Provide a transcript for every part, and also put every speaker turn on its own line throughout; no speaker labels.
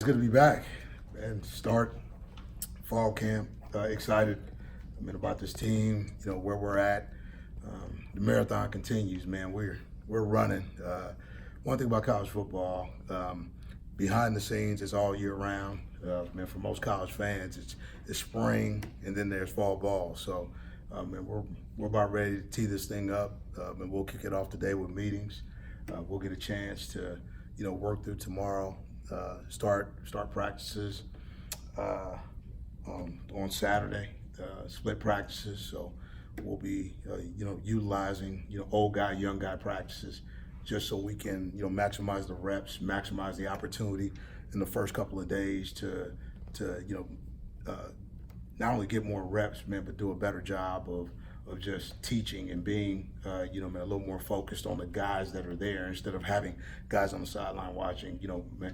good to be back and start fall camp. Excited, about this team. Where we're at. The marathon continues, man. We're running. One thing about college football, behind the scenes, it's all year round. For most college fans, it's spring and then there's fall ball. So, we're about ready to tee this thing up, and we'll kick it off today with meetings. We'll get a chance to, work through tomorrow. Start practices on Saturday, split practices. So we'll be utilizing old guy, young guy practices, just so we can maximize the reps, maximize the opportunity in the first couple of days to not only get more reps, man, but do a better job of just teaching and being, a little more focused on the guys that are there instead of having guys on the sideline watching.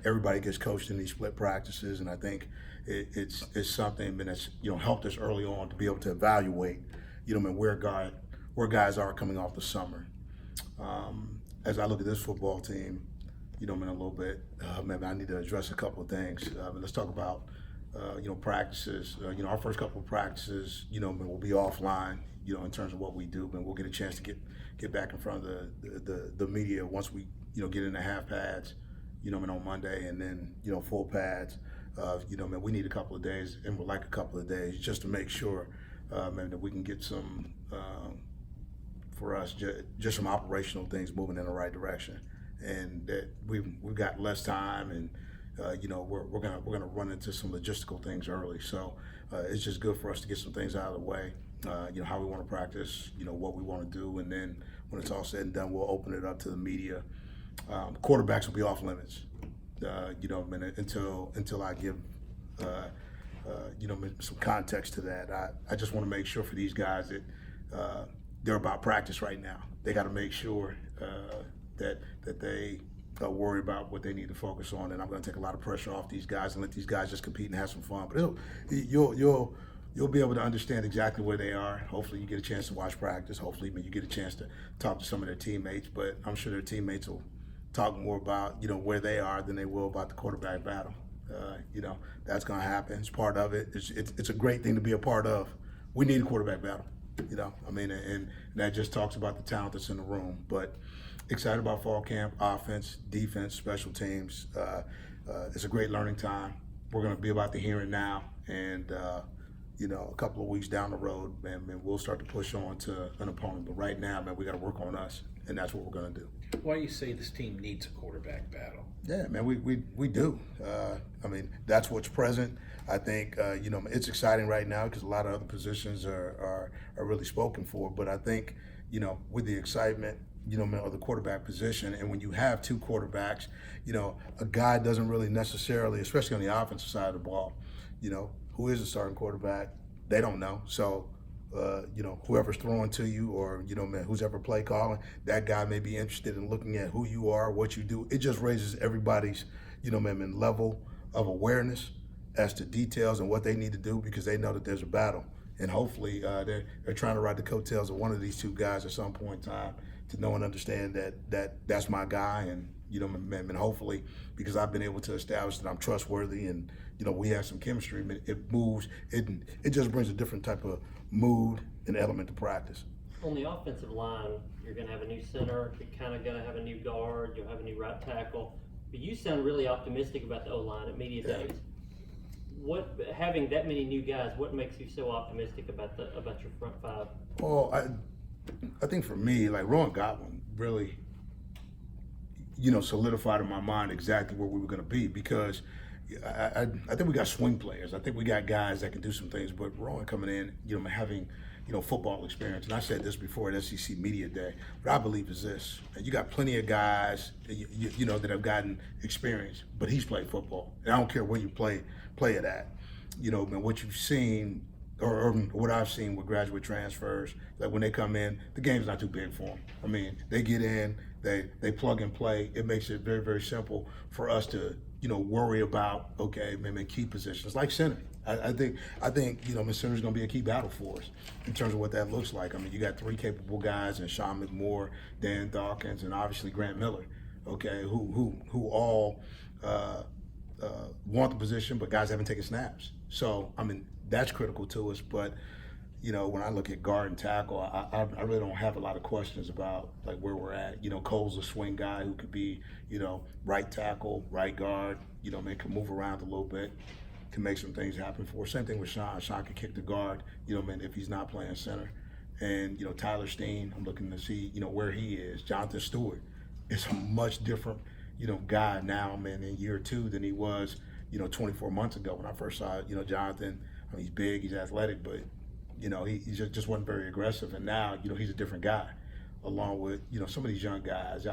Everybody gets coached in these split practices, and I think it's something that's helped us early on to be able to evaluate, where guys are coming off the summer. As I look at this football team, a little bit, I need to address a couple of things. Let's talk about practices. Our first couple of practices, we'll be offline, in terms of what we do, but we'll get a chance to get back in front of the media once we, get into half pads, on Monday, and then, full pads. We need a couple of days, and we'd like a couple of days just to make sure, that we can get some, for us, just some operational things moving in the right direction, and that we've got less time, and we're gonna run into some logistical things early. So it's just good for us to get some things out of the way. How we want to practice, what we want to do, and then when it's all said and done, we'll open it up to the media. Quarterbacks will be off limits, until I give, some context to that. I just want to make sure for these guys that they're about practice right now. They got to make sure that they worry about what they need to focus on, and I'm going to take a lot of pressure off these guys and let these guys just compete and have some fun. But you'll be able to understand exactly where they are. Hopefully you get a chance to watch practice. Hopefully you get a chance to talk to some of their teammates, but I'm sure their teammates will talk more about, where they are than they will about the quarterback battle. That's going to happen. It's part of it. It's a great thing to be a part of. We need a quarterback battle, and that just talks about the talent that's in the room. But excited about fall camp, offense, defense, special teams. It's a great learning time. We're going to be about the here and now, and a couple of weeks down the road, man, we'll start to push on to an opponent. But right now, man, we got to work on us, and that's what we're going to do.
Why do you say this team needs a quarterback battle?
Yeah, man, we do. That's what's present. I think it's exciting right now because a lot of other positions are really spoken for. But I think with the excitement, of the quarterback position, and when you have two quarterbacks, a guy doesn't really necessarily, especially on the offensive side of the ball, who is the starting quarterback, they don't know. So, whoever's throwing to you, or who's ever play calling, that guy may be interested in looking at who you are, what you do. It just raises everybody's, level of awareness as to details and what they need to do, because they know that there's a battle, and hopefully they're trying to ride the coattails of one of these two guys at some point in time, to know and understand that's my guy, and and hopefully, because I've been able to establish that I'm trustworthy, and we have some chemistry, it moves, it just brings a different type of mood and element to practice.
On the offensive line, you're going to have a new center, you're kind of going to have a new guard, you'll have a new right tackle, but you sound really optimistic about the O-line at media days. What, having that many new guys, what makes you so optimistic about your front five?
Well, I think for me, like Rowan Godwin really, solidified in my mind exactly where we were going to be, because I think we got swing players. I think we got guys that can do some things, but Rowan coming in, having, football experience. And I said this before at SEC Media Day, what I believe is this: you got plenty of guys, that have gotten experience, but he's played football. And I don't care where you play it at. What you've seen, or what I've seen with graduate transfers, that when they come in, the game's not too big for them. They get in, they plug and play. It makes it very, very simple for us to, worry about, okay, maybe key positions like center. I think center's going to be a key battle for us in terms of what that looks like. You got three capable guys in Sean McMoore, Dan Dawkins, and obviously Grant Miller, okay, who all want the position, but guys haven't taken snaps. So, I mean, that's critical to us. But, when I look at guard and tackle, I really don't have a lot of questions about like where we're at. Cole's a swing guy who could be, right tackle, right guard, man, can move around a little bit, can make some things happen for us. Same thing with Sean. Sean can kick the guard, man, if he's not playing center. And, Tyler Steen, I'm looking to see, where he is. Jonathan Stewart is a much different, guy now, man, in year 2 than he was, 24 months ago when I first saw, Jonathan. I mean, he's big, he's athletic, but, he just wasn't very aggressive. And now, he's a different guy, along with, some of these young guys.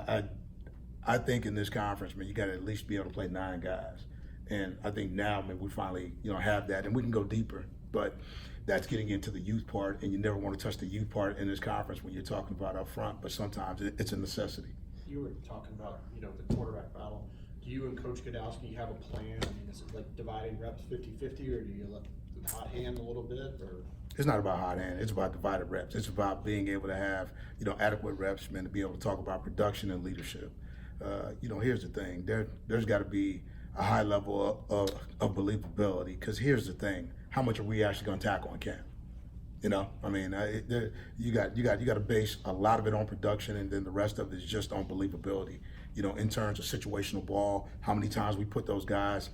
I think in this conference, man, you got to at least be able to play 9 guys. And I think now, man, we finally, have that, and we can go deeper. But that's getting into the youth part, and you never want to touch the youth part in this conference when you're talking about up front. But sometimes it's a necessity.
You were talking about, the quarterback battle. Do you and Coach Godowski have a plan? I mean, is it like dividing reps 50-50, or do you let the hot hand a little bit? Or
it's not about hot hand. It's about divided reps. It's about being able to have, adequate reps, man, to be able to talk about production and leadership. Here's the thing. There's got to be a high level of believability, because here's the thing. How much are we actually going to tackle in camp? I mean, you got to base a lot of it on production, and then the rest of it is just on believability. In terms of situational ball, how many times we put those guys,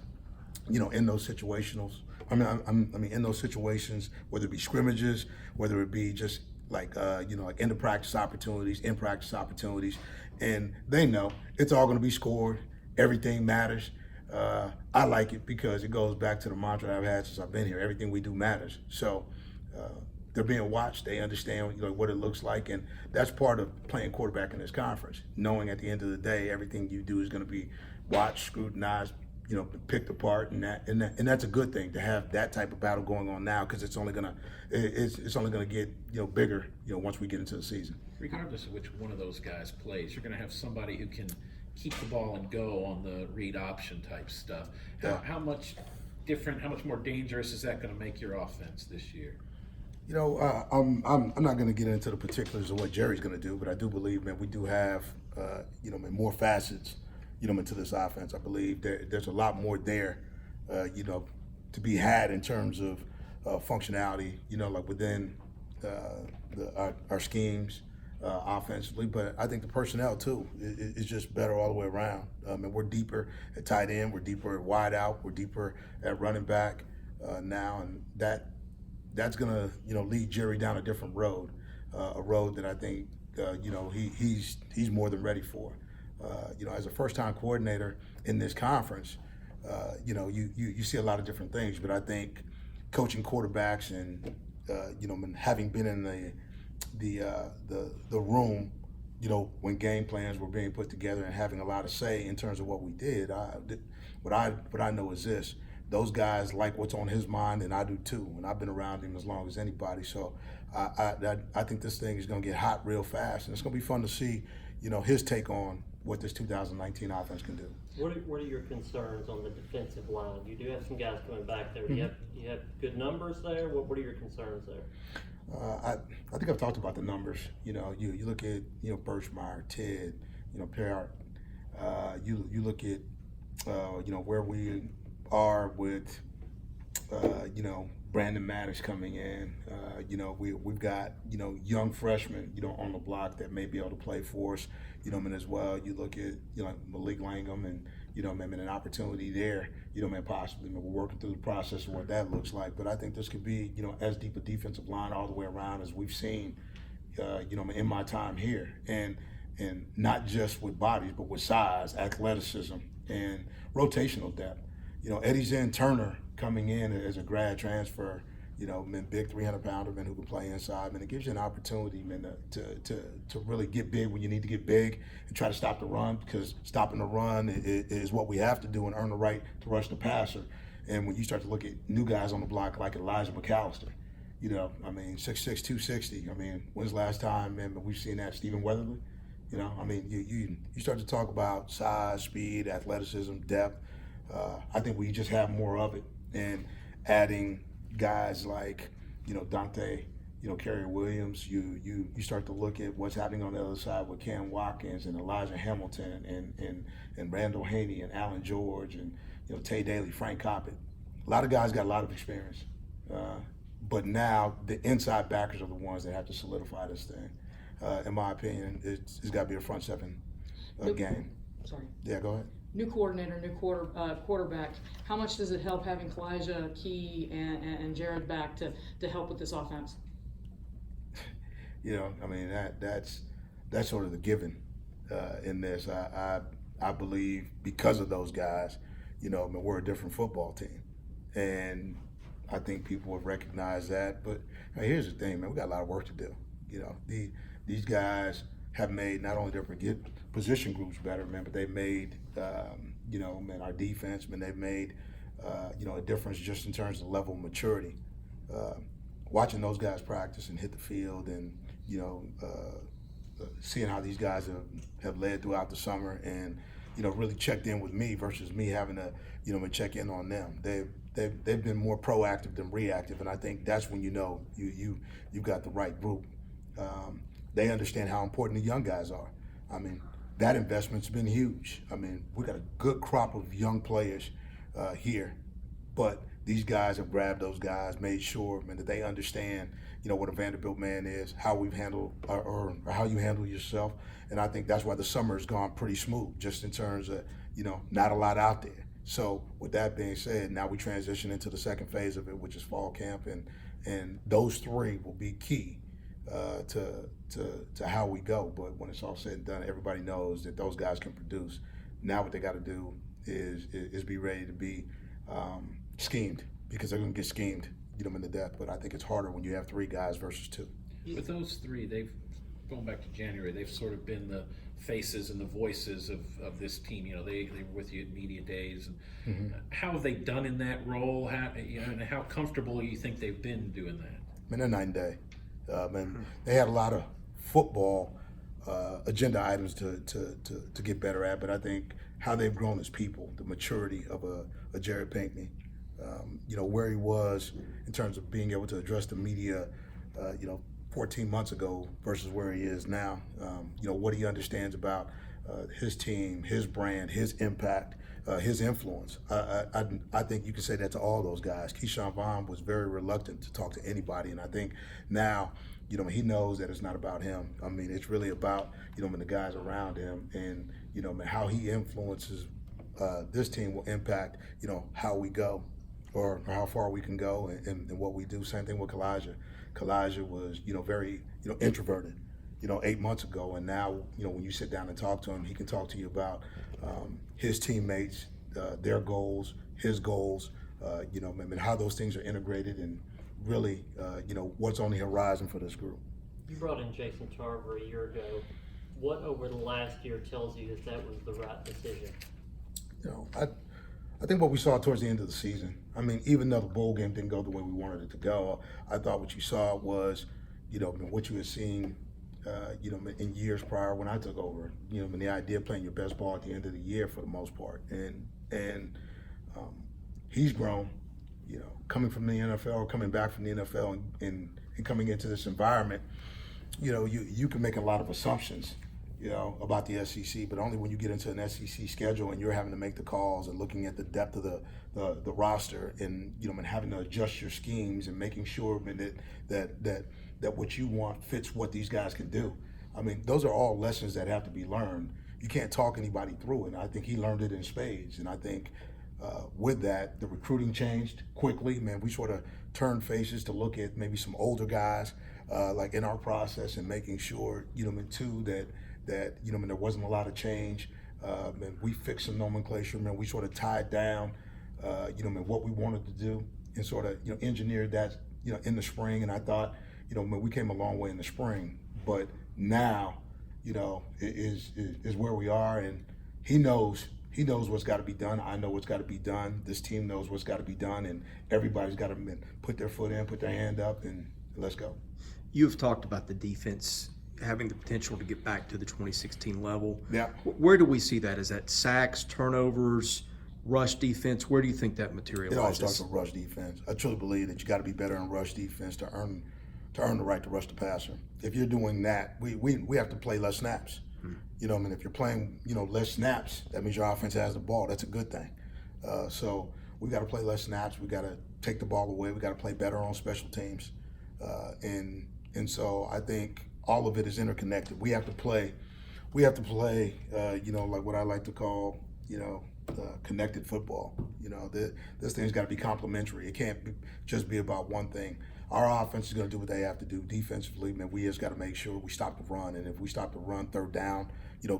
in those situationals. I mean, in those situations, whether it be scrimmages, whether it be just like like end of practice opportunities, in practice opportunities, and they know it's all going to be scored. Everything matters. I like it because it goes back to the mantra I've had since I've been here. Everything we do matters. So they're being watched. They understand what it looks like, and that's part of playing quarterback in this conference. Knowing at the end of the day, everything you do is going to be watched, scrutinized, picked apart, and that's a good thing to have that type of battle going on now, because it's only gonna get bigger once we get into the season.
Regardless of which one of those guys plays, you're going to have somebody who can keep the ball and go on the read option type stuff. How much different, how much more dangerous is that going to make your offense this year?
I'm not going to get into the particulars of what Jerry's going to do, but I do believe, man, we do have, more facets, into this offense. I believe there's a lot more there, to be had in terms of functionality, like within our schemes offensively. But I think the personnel too is just better all the way around. And we're deeper at tight end, we're deeper at wide out, we're deeper at running back now, and that's gonna lead Jerry down a different road, a road that I think he's more than ready for. As a first-time coordinator in this conference, you see a lot of different things, but I think coaching quarterbacks and having been in the room, when game plans were being put together and having a lot of say in terms of what we did, what I know is this: those guys like what's on his mind, and I do too. And I've been around him as long as anybody, so I think this thing is going to get hot real fast, and it's going to be fun to see, his take on what this 2019 offense can do.
What are your concerns on the defensive line? You do have some guys coming back there. Do you have good numbers there? What are your concerns there?
I think I've talked about the numbers. You look at Birchmeyer, Ted, Parrott. You look at where we are with Brandon Maddox coming in. We've got young freshmen on the block that may be able to play for us. And as well, you look at Malik Langham and an opportunity there. Possibly. We're working through the process of what that looks like. But I think this could be as deep a defensive line all the way around as we've seen in my time here, and not just with bodies, but with size, athleticism, and rotational depth. Eddie Zen Turner coming in as a grad transfer, big 300-pounder, man, who can play inside, man. It gives you an opportunity, man, to really get big when you need to get big and try to stop the run, because stopping the run is what we have to do and earn the right to rush the passer. And when you start to look at new guys on the block like Elijah McAllister, 6'6", 260. When's the last time, man, we've seen that? Stephen Weatherly? You start to talk about size, speed, athleticism, depth. I think we just have more of it, and adding guys like Dante, Carrier Williams. You start to look at what's happening on the other side with Cam Watkins and Elijah Hamilton and Randall Haney and Alan George and Tay Daly, Frank Coppett. A lot of guys got a lot of experience. But now the inside backers are the ones that have to solidify this thing. In my opinion, it's got to be a front seven game.
Sorry.
Yeah, go ahead.
New coordinator, new quarterback. How much does it help having Kalijah, Key, and Jared back to help with this offense?
I mean that's sort of the given in this. I believe because of those guys, I mean, we're a different football team, and I think people have recognized that. But here's the thing, man, we got a lot of work to do. These guys have made not only their position groups better, man, but they've made man, our defense, man, they've made a difference just in terms of level of maturity. Watching those guys practice and hit the field, and seeing how these guys have led throughout the summer, and really checked in with me versus me having to check in on them. They've been more proactive than reactive, and I think that's when you've got the right group. They understand how important the young guys are. I mean, that investment's been huge. I mean, we got a good crop of young players here, but these guys have grabbed those guys, made sure, man, that they understand, what a Vanderbilt man is, how we've handled or how you handle yourself, and I think that's why the summer has gone pretty smooth, just in terms of, not a lot out there. So with that being said, now we transition into the second phase of it, which is fall camp, and those three will be key to how we go. But when it's all said and done, everybody knows that those guys can produce. Now what they got to do is be ready to be schemed, because they're going to get schemed, in the death. But I think it's harder when you have three guys versus two.
With those three, going back to January, they've sort of been the faces and the voices of this team. They were with you at media days. And how have they done in that role? And how comfortable you think they've been doing that?
I mean, they're night and day. They had a lot of football agenda items to get better at, but I think how they've grown as people, the maturity of a Jared Pinkney, where he was in terms of being able to address the media, 14 months ago versus where he is now. What he understands about his team, his brand, his impact, his influence. I think you can say that to all those guys. Keyshawn Vaughn was very reluctant to talk to anybody, and I think now, he knows that it's not about him. I mean, it's really about, the guys around him, and, how he influences this team will impact, how we go or how far we can go and what we do. Same thing with Kalijah. Kalijah was, very, introverted, 8 months ago, and now, when you sit down and talk to him, he can talk to you about his teammates, their goals, his goals, and how those things are integrated, and really, what's on the horizon for this group.
You brought in Jason Tarver a year ago. What over the last year tells you that was the right decision?
I think what we saw towards the end of the season, I mean, even though the bowl game didn't go the way we wanted it to go, I thought what you saw was, what you had seen, in years prior when I took over, and the idea of playing your best ball at the end of the year for the most part. And he's grown, coming from the NFL, coming back from the NFL, and coming into this environment, you can make a lot of assumptions, about the SEC, but only when you get into an SEC schedule and you're having to make the calls and looking at the depth of the roster, and and having to adjust your schemes and making sure that what you want fits what these guys can do. I mean, those are all lessons that have to be learned. You can't talk anybody through it. And I think he learned it in spades. And I think with that, the recruiting changed quickly. Man, we sort of turned faces to look at maybe some older guys like in our process, and making sure, too, that there wasn't a lot of change. And we fixed some nomenclature, man. We sort of tied down, what we wanted to do, and sort of, engineered that, in the spring. And I thought, we came a long way in the spring, but now, is where we are, and he knows what's got to be done. I know what's got to be done. This team knows what's got to be done, and everybody's got to put their foot in, put their hand up, and let's go.
You've talked about the defense having the potential to get back to the 2016 level.
Yeah.
Where do we see that? Is that sacks, turnovers, rush defense? Where do you think that materializes?
It all starts with rush defense. I truly believe that you got to be better in rush defense to earn the right to rush the passer. If you're doing that, we have to play less snaps. If you're playing, less snaps, that means your offense has the ball. That's a good thing. So we got to play less snaps. We got to take the ball away. We got to play better on special teams. And so I think all of it is interconnected. We have to play, like what I like to call, connected football. This thing's got to be complementary. It can't just be about one thing. Our offense is going to do what they have to do defensively, man. We just got to make sure we stop the run. And if we stop the run, third down,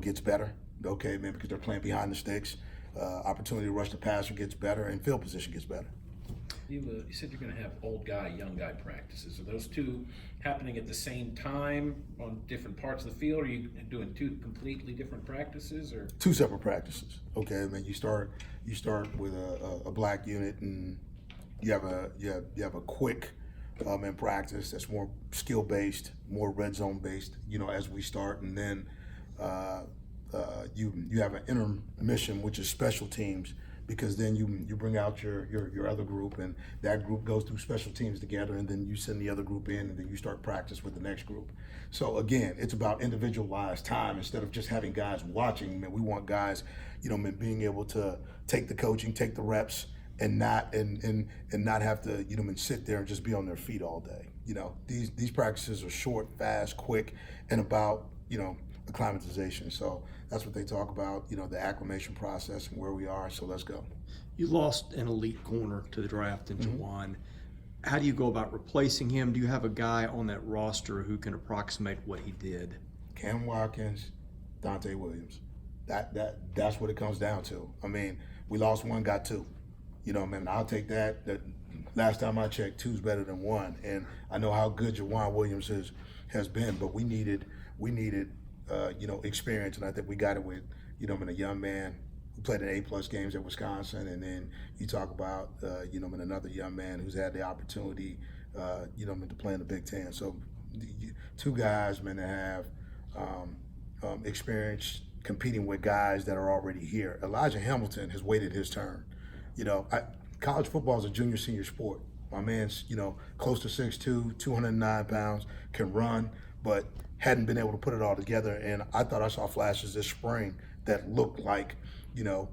gets better. Okay, man, because they're playing behind the sticks. Opportunity to rush the passer gets better, and field position gets better.
You said you're going to have old guy, young guy practices. Are those two happening at the same time on different parts of the field? Or are you doing two completely different practices, or
Two separate practices. Okay, I mean, you start with a black unit, and you have a quick in practice that's more skill based, more red zone based. As we start, and then you have an intermission, which is special teams. Because then you bring out your other group, and that group goes through special teams together, and then you send the other group in, and then you start practice with the next group. So again, it's about individualized time instead of just having guys watching. Man, we want guys, being able to take the coaching, take the reps, and not have to sit there and just be on their feet all day. These practices are short, fast, quick, and about acclimatization. So that's what they talk about, the acclimation process and where we are. So let's go.
You lost an elite corner to the draft in
Mm-hmm.
Jawan. How do you go about replacing him? Do you have a guy on that roster who can approximate what he did?
Cam Watkins, Dante Williams. That's what it comes down to. I mean, we lost one, got two. I'll take that. Last time I checked, two's better than one. And I know how good Jawan Williams has been, but we needed experience, and I think we got it with, a young man who played in A+ games at Wisconsin, and then you talk about, another young man who's had the opportunity, to play in the Big Ten. So two guys, man, that have experience competing with guys that are already here. Elijah Hamilton has waited his turn. College football is a junior senior sport. My man's, close to 6'2", 209 pounds, can run, but hadn't been able to put it all together. And I thought I saw flashes this spring that looked like,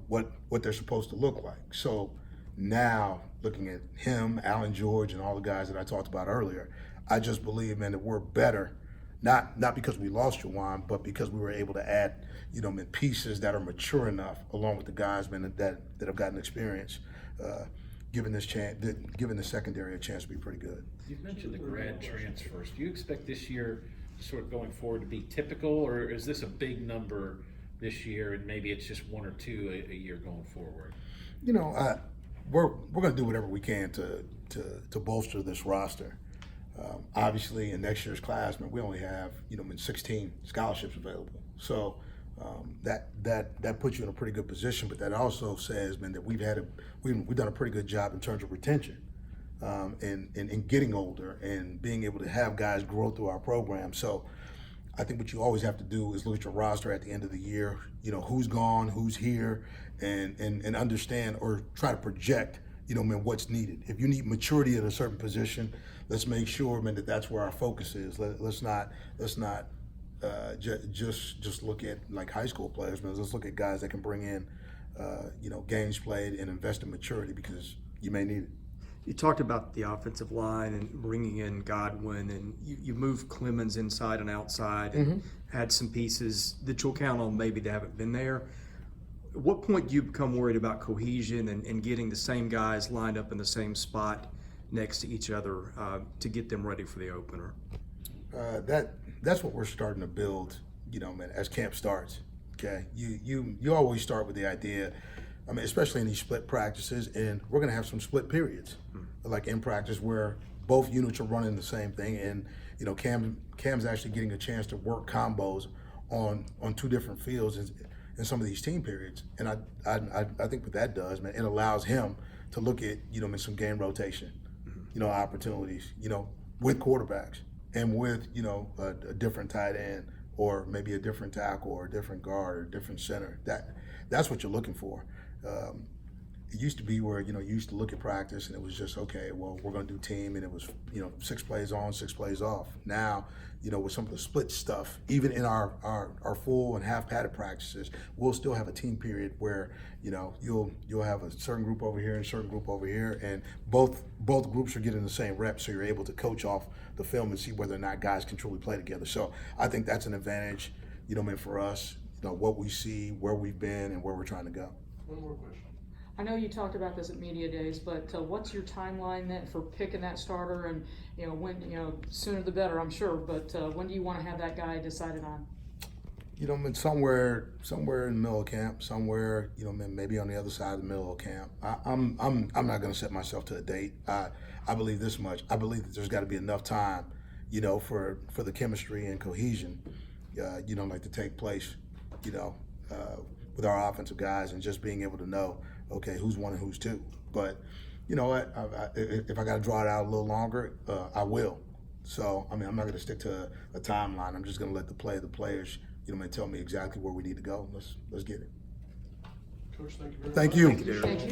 what they're supposed to look like. So now looking at him, Alan George, and all the guys that I talked about earlier, I just believe, man, that we're better, not because we lost Jawan, but because we were able to add, pieces that are mature enough, along with the guys, man, that have gotten experience, giving the secondary a chance to be pretty good.
you've mentioned the grad transfers. Do you expect this year, sort of going forward, to be typical, or is this a big number this year and maybe it's just one or two a year going forward?
We're going to do whatever we can to bolster this roster. Obviously, in next year's class, man, we only have 16 scholarships available. So that puts you in a pretty good position. But that also says, man, that we've done a pretty good job in terms of retention. And getting older and being able to have guys grow through our program. So I think what you always have to do is look at your roster at the end of the year, who's gone, who's here, and understand or try to project, what's needed. If you need maturity at a certain position, let's make sure, man, that's where our focus is. Let's not just look at like high school players, man. Let's look at guys that can bring in, games played and invest in maturity, because you may need it.
You talked about the offensive line and bringing in Godwin, and you moved Clemens inside and outside, and had some pieces that you'll count on maybe that haven't been there. At what point do you become worried about cohesion and getting the same guys lined up in the same spot next to each other to get them ready for the opener?
That's what we're starting to build, man, as camp starts. Okay, you always start with the idea. I mean, especially in these split practices, and we're going to have some split periods, like in practice where both units are running the same thing, and Cam's actually getting a chance to work combos on two different fields in some of these team periods, and I think what that does, man, it allows him to look at in some game rotation, opportunities, with quarterbacks and with a different tight end or maybe a different tackle or a different guard or a different center. That's what you're looking for. it used to be where, you used to look at practice and it was just, okay, well, we're going to do team, and it was, 6 plays on, 6 plays off. Now, with some of the split stuff, even in our full and half padded practices, we'll still have a team period where, you'll have a certain group over here and a certain group over here, and both groups are getting the same reps, so you're able to coach off the film and see whether or not guys can truly play together. So I think that's an advantage, for us, what we see, where we've been, and where we're trying to go.
One more question.
I know you talked about this at media days, but what's your timeline then for picking that starter, and when, sooner the better, I'm sure, but when do you want to have that guy decided on?
Somewhere in the middle of camp, somewhere, maybe on the other side of the middle of camp. I'm not going to set myself to a date. I believe this much. I believe that there's got to be enough time, for the chemistry and cohesion, like to take place, with our offensive guys, and just being able to know, okay, who's 1 and who's 2. But you know what? If I got to draw it out a little longer, I will. So I'm not going to stick to a timeline. I'm just going to let the players, tell me exactly where we need to go. Let's get it.
Coach, thank you very much.
Thank you.
Thank you, Derek.
Thank you.